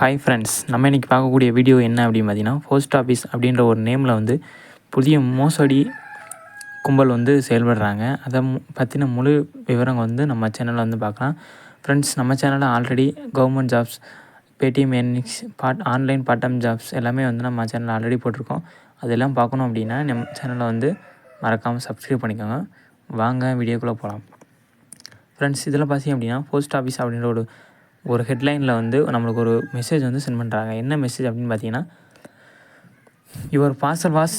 Hi friends, நம்ம இன்றைக்கி பார்க்கக்கூடிய வீடியோ என்ன அப்படின்னு பார்த்தீங்கன்னா, போஸ்ட் ஆஃபீஸ் அப்படின்ற ஒரு நேமில் வந்து புதிய மோசடி கும்பல் வந்து செயல்படுறாங்க. அதை பற்றின முழு விவரங்கள் வந்து நம்ம சேனலில் வந்து பார்க்கலாம். ஃப்ரெண்ட்ஸ், நம்ம சேனலில் already government jobs, Paytm earnings, online part time jobs எல்லாமே வந்து நம்ம சேனலில் ஆல்ரெடி போட்டிருக்கோம். அதெல்லாம் பார்க்கணும் அப்படின்னா நம்ம சேனலை வந்து மறக்காமல் சப்ஸ்கிரைப் பண்ணிக்கோங்க. வாங்க வீடியோக்குள்ளே போகலாம். ஃப்ரெண்ட்ஸ், இதில் பார்த்தீங்க அப்படின்னா போஸ்ட் ஆஃபீஸ் அப்படின்ற ஒரு ஹெட்லைனில் வந்து நம்மளுக்கு ஒரு மெசேஜ் வந்து சென்ட் பண்ணுறாங்க. என்ன மெசேஜ் அப்படின்னு பார்த்தீங்கன்னா, யுவர் பார்சல் வாஸ்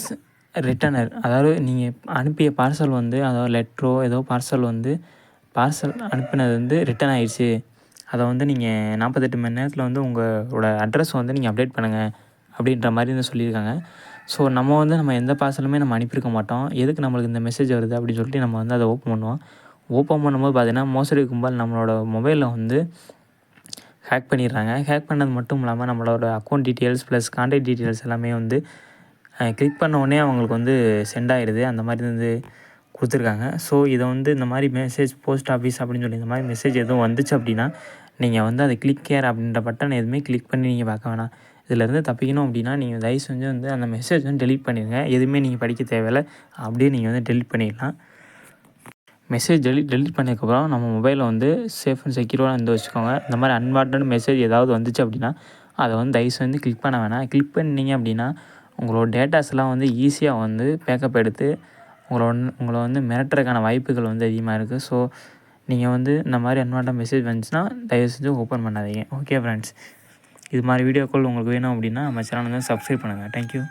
ரிட்டனர். அதாவது நீங்கள் அனுப்பிய பார்சல் வந்து, அதாவது லெட்டரோ ஏதோ பார்சல் அனுப்பினது வந்து ரிட்டன் ஆயிடுச்சு. அதை வந்து நீங்கள் 48 மணி நேரத்தில் வந்து உங்களோட அட்ரஸ் வந்து நீங்கள் அப்டேட் பண்ணுங்கள் அப்படின்ற மாதிரி வந்து சொல்லியிருக்காங்க. ஸோ நம்ம எந்த பார்சலுமே நம்ம அனுப்பியிருக்க மாட்டோம். எதுக்கு நம்மளுக்கு இந்த மெசேஜ் வருது அப்படின்னு சொல்லிட்டு நம்ம வந்து அதை ஓப்பன் பண்ணுவோம். ஓப்பன் பண்ணும்போது பார்த்தீங்கன்னா, மோசடி கும்பல் நம்மளோட மொபைலில் வந்து ஹேக் பண்ணிடுறாங்க. ஹேக் பண்ணது மட்டும் இல்லாமல் நம்மளோட account details plus contact details எல்லாமே வந்து கிளிக் பண்ண உடனே அவங்களுக்கு வந்து சென்ட் ஆகிடுது. அந்த மாதிரி வந்து கொடுத்துருக்காங்க. ஸோ இதை வந்து இந்த மாதிரி மெசேஜ் போஸ்ட் ஆஃபீஸ் அப்படின்னு சொல்லி இந்த மாதிரி மெசேஜ் எதுவும் வந்துச்சு அப்படின்னா, நீங்கள் வந்து அதை கிளிக் கேர் அப்படின்ற பட்டன் எதுவுமே கிளிக் பண்ணி நீங்கள் பார்க்க வேணாம். இதிலேருந்து தப்பிக்கணும் அப்படின்னா நீங்கள் தயவு செஞ்சு வந்து அந்த மெசேஜ் வந்து டெலீட் பண்ணிடுங்க. எதுவுமே நீங்கள் படிக்க தேவையில்லை. அப்படியே நீங்கள் வந்து டெலீட் பண்ணிடலாம். மெசேஜ் டெலீட் பண்ணதுக்கப்புறம் நம்ம மொபைலில் வந்து சேஃப் அண்ட் செக்யூராக வந்து வச்சுக்கோங்க. இந்த மாதிரி அன்வான்டட் மெசேஜ் ஏதாவது வந்துச்சு அப்படின்னா அதை வந்து தயவு செஞ்சு கிளிக் பண்ண வேணாம். கிளிக் பண்ணிங்க அப்படின்னா உங்களோட டேட்டாஸ்லாம் வந்து ஈஸியாக வந்து பேக்கப் எடுத்து உங்களை வந்து மிரட்டுறதுக்கான வாய்ப்புகள் வந்து அதிகமாக இருக்குது. ஸோ நீங்கள் வந்து இந்த மாதிரி அன்வான்டட் மெசேஜ் வந்துச்சுன்னா தயவு செஞ்சு ஓப்பன் பண்ணாதீங்க. ஓகே ஃப்ரெண்ட்ஸ், இது மாதிரி வீடியோக்கள் உங்களுக்கு வேணும் அப்படின்னா நம்ம சேனல் வந்து சப்ஸ்கிரைப் பண்ணுங்கள். தேங்க்யூ.